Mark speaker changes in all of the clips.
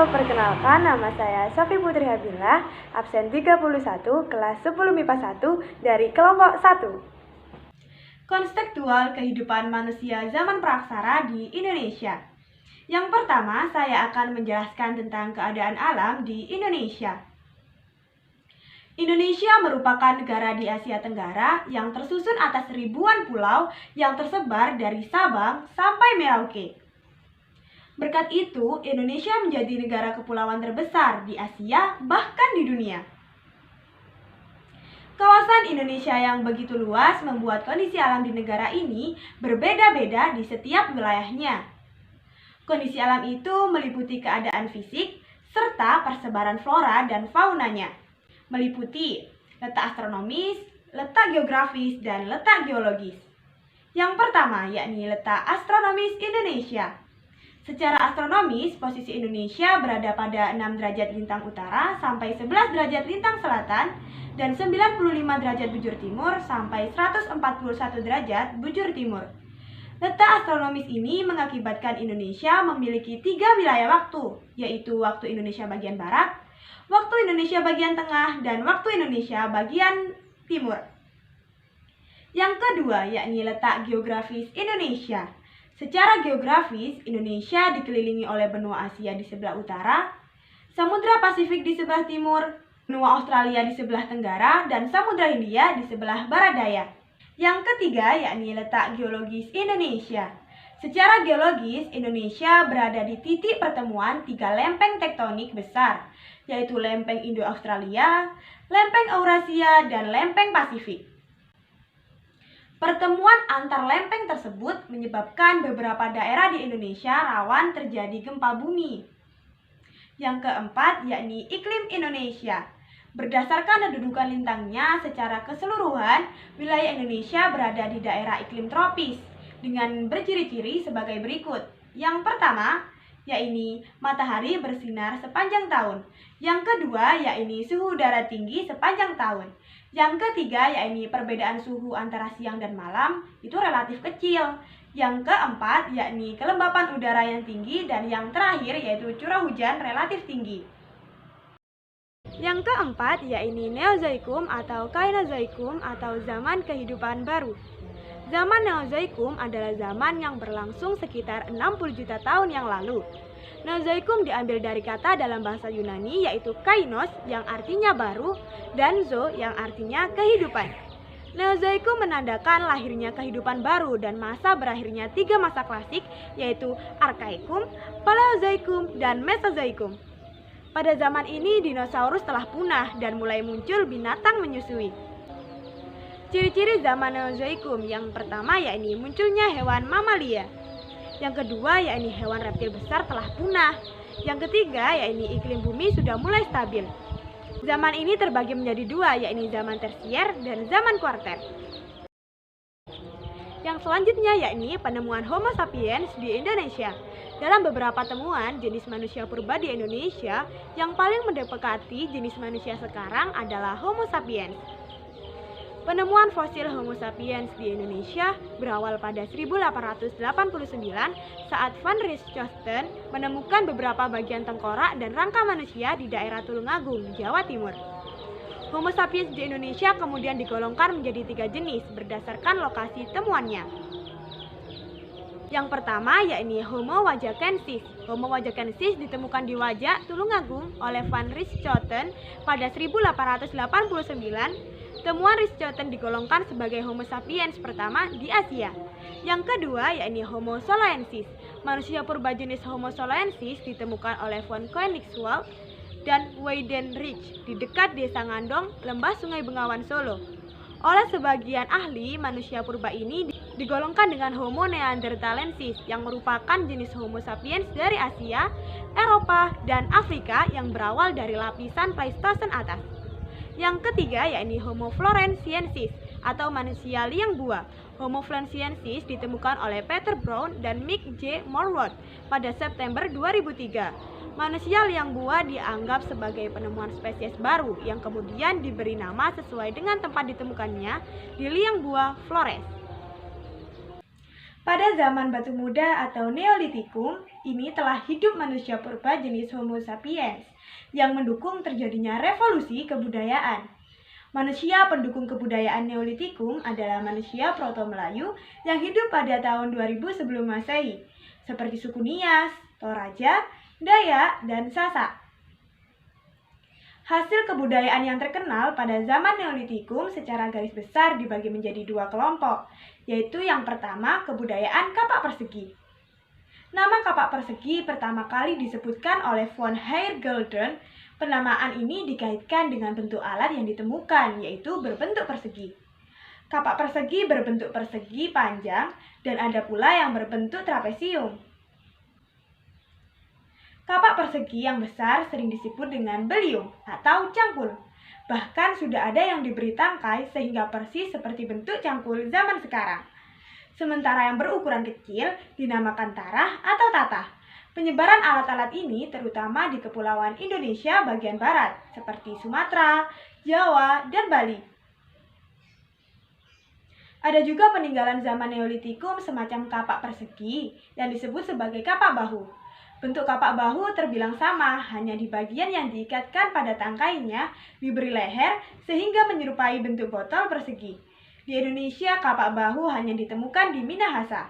Speaker 1: perkenalkan nama saya Sofi Putri Habila, absen 31, kelas 10 MIPA 1 dari kelompok 1. Konstekstual kehidupan manusia zaman praksara di Indonesia. Yang pertama, saya akan menjelaskan tentang keadaan alam di Indonesia. Indonesia merupakan negara di Asia Tenggara yang tersusun atas ribuan pulau yang tersebar dari Sabang sampai Merauke. Berkat itu, Indonesia menjadi negara kepulauan terbesar di Asia, bahkan di dunia. Kawasan Indonesia yang begitu luas membuat kondisi alam di negara ini berbeda-beda di setiap wilayahnya. Kondisi alam itu meliputi keadaan fisik, serta persebaran flora dan faunanya. Meliputi letak astronomis, letak geografis, dan letak geologis. Yang pertama, yakni letak astronomis Indonesia. Secara astronomis, posisi Indonesia berada pada 6 derajat lintang utara sampai 11 derajat lintang selatan dan 95 derajat bujur timur sampai 141 derajat bujur timur. Letak astronomis ini mengakibatkan Indonesia memiliki 3 wilayah waktu, yaitu waktu Indonesia bagian barat, waktu Indonesia bagian tengah, dan waktu Indonesia bagian timur. Yang kedua, yakni letak geografis Indonesia. Secara geografis, Indonesia dikelilingi oleh benua Asia di sebelah utara, Samudra Pasifik di sebelah timur, benua Australia di sebelah tenggara, dan Samudra Hindia di sebelah barat daya. Yang ketiga, yakni letak geologis Indonesia. Secara geologis, Indonesia berada di titik pertemuan 3 lempeng tektonik besar, yaitu lempeng Indo-Australia, lempeng Eurasia, dan lempeng Pasifik. Pertemuan antar lempeng tersebut menyebabkan beberapa daerah di Indonesia rawan terjadi gempa bumi. Yang keempat, yakni iklim Indonesia. Berdasarkan kedudukan lintangnya secara keseluruhan, wilayah Indonesia berada di daerah iklim tropis dengan berciri-ciri sebagai berikut. Yang pertama, yakni matahari bersinar sepanjang tahun. Yang kedua, yakni suhu udara tinggi sepanjang tahun. Yang ketiga, yakni perbedaan suhu antara siang dan malam itu relatif kecil. Yang keempat, yakni kelembapan udara yang tinggi. Dan yang terakhir, yaitu curah hujan relatif tinggi. Yang keempat, yakni Neozoikum atau Kainozoikum atau zaman kehidupan baru. Zaman Neozoikum adalah zaman yang berlangsung sekitar 60 juta tahun yang lalu. Neozoikum diambil dari kata dalam bahasa Yunani yaitu kainos yang artinya baru dan zo yang artinya kehidupan. Neozoikum menandakan lahirnya kehidupan baru dan masa berakhirnya 3 masa klasik yaitu Arkaikum, Paleozoikum, dan Mesozoikum. Pada zaman ini dinosaurus telah punah dan mulai muncul binatang menyusui. Ciri-ciri zaman Neozoikum yang pertama yakni munculnya hewan mamalia. Yang kedua yakni hewan reptil besar telah punah. Yang ketiga yakni iklim bumi sudah mulai stabil. Zaman ini terbagi menjadi 2 yakni zaman tersier dan zaman kuarter. Yang selanjutnya yakni penemuan Homo sapiens di Indonesia. Dalam beberapa temuan jenis manusia purba di Indonesia, yang paling mendekati jenis manusia sekarang adalah Homo sapiens. Penemuan fosil Homo sapiens di Indonesia berawal pada 1889 saat Van Richthofen menemukan beberapa bagian tengkorak dan rangka manusia di daerah Tulungagung, Jawa Timur. Homo sapiens di Indonesia kemudian digolongkan menjadi 3 jenis berdasarkan lokasi temuannya. Yang pertama yakni Homo wajakensis. Homo wajakensis ditemukan di Wajak, Tulungagung oleh Van Richthofen pada 1889. Temuan Richthofen digolongkan sebagai Homo sapiens pertama di Asia. Yang kedua yakni Homo soloensis. Manusia purba jenis Homo soloensis ditemukan oleh von Koenigswald dan Weidenreich di dekat Desa Ngandong, Lembah Sungai Bengawan, Solo. Oleh sebagian ahli, manusia purba ini digolongkan dengan Homo neanderthalensis yang merupakan jenis Homo sapiens dari Asia, Eropa, dan Afrika yang berawal dari lapisan Pleistosen atas. Yang ketiga yakni Homo floresiensis atau manusia liang buah. Homo floresiensis ditemukan oleh Peter Brown dan Mick J. Morwood pada September 2003. Manusia liang buah dianggap sebagai penemuan spesies baru yang kemudian diberi nama sesuai dengan tempat ditemukannya di liang buah Flores. Pada zaman batu muda atau Neolitikum, ini telah hidup manusia purba jenis Homo sapiens yang mendukung terjadinya revolusi kebudayaan. Manusia pendukung kebudayaan Neolitikum adalah manusia Proto-Melayu yang hidup pada tahun 2000 sebelum Masehi, seperti suku Nias, Toraja, Dayak, dan Sasak. Hasil kebudayaan yang terkenal pada zaman Neolitikum secara garis besar dibagi menjadi dua kelompok, yaitu yang pertama kebudayaan kapak persegi. Nama kapak persegi pertama kali disebutkan oleh von Heergelden. Penamaan ini dikaitkan dengan bentuk alat yang ditemukan, yaitu berbentuk persegi. Kapak persegi berbentuk persegi panjang dan ada pula yang berbentuk trapesium. Kapak persegi yang besar sering disebut dengan beliung atau cangkul. Bahkan sudah ada yang diberi tangkai sehingga persis seperti bentuk cangkul zaman sekarang. Sementara yang berukuran kecil dinamakan tarah atau tatah. Penyebaran alat-alat ini terutama di kepulauan Indonesia bagian barat, seperti Sumatera, Jawa, dan Bali. Ada juga peninggalan zaman Neolitikum semacam kapak persegi yang disebut sebagai kapak bahu. Bentuk kapak bahu terbilang sama, hanya di bagian yang diikatkan pada tangkainya diberi leher sehingga menyerupai bentuk botol persegi. Di Indonesia, kapak bahu hanya ditemukan di Minahasa.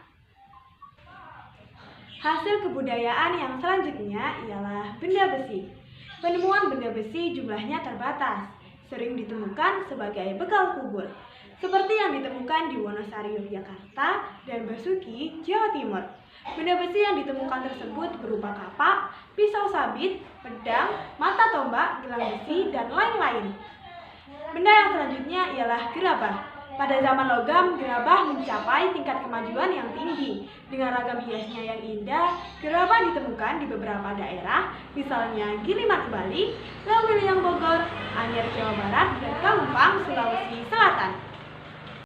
Speaker 1: Hasil kebudayaan yang selanjutnya ialah benda besi. Penemuan benda besi jumlahnya terbatas, sering ditemukan sebagai bekal kubur, seperti yang ditemukan di Wonosari, Yogyakarta, dan Basuki, Jawa Timur. Benda besi yang ditemukan tersebut berupa kapak, pisau sabit, pedang, mata tombak, gelang besi, dan lain-lain. Benda yang selanjutnya ialah gerabah. Pada zaman logam, gerabah mencapai tingkat kemajuan yang tinggi. Dengan ragam hiasnya yang indah, gerabah ditemukan di beberapa daerah, misalnya Gilimanuk Bali, Lewiliang Bogor,